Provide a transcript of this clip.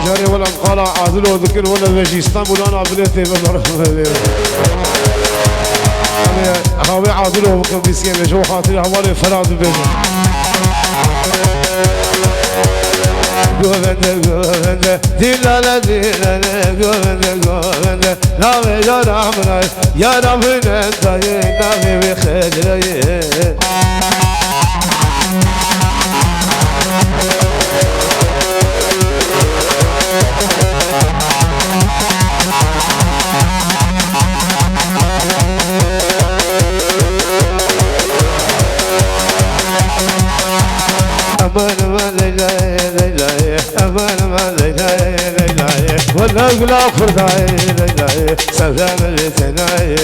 حجاري ولا مقالة عادل وذكر ولا بجيستان ولا أنا بليتي بالرحمة هاوي عادل وبكر بيسكين بجو خاطري حوالي فراد بيجو قوبنده دلاله قوبنده نام يا رحمنا يا رحمنا نام بخير ولا قلا خرداي سلام لتناي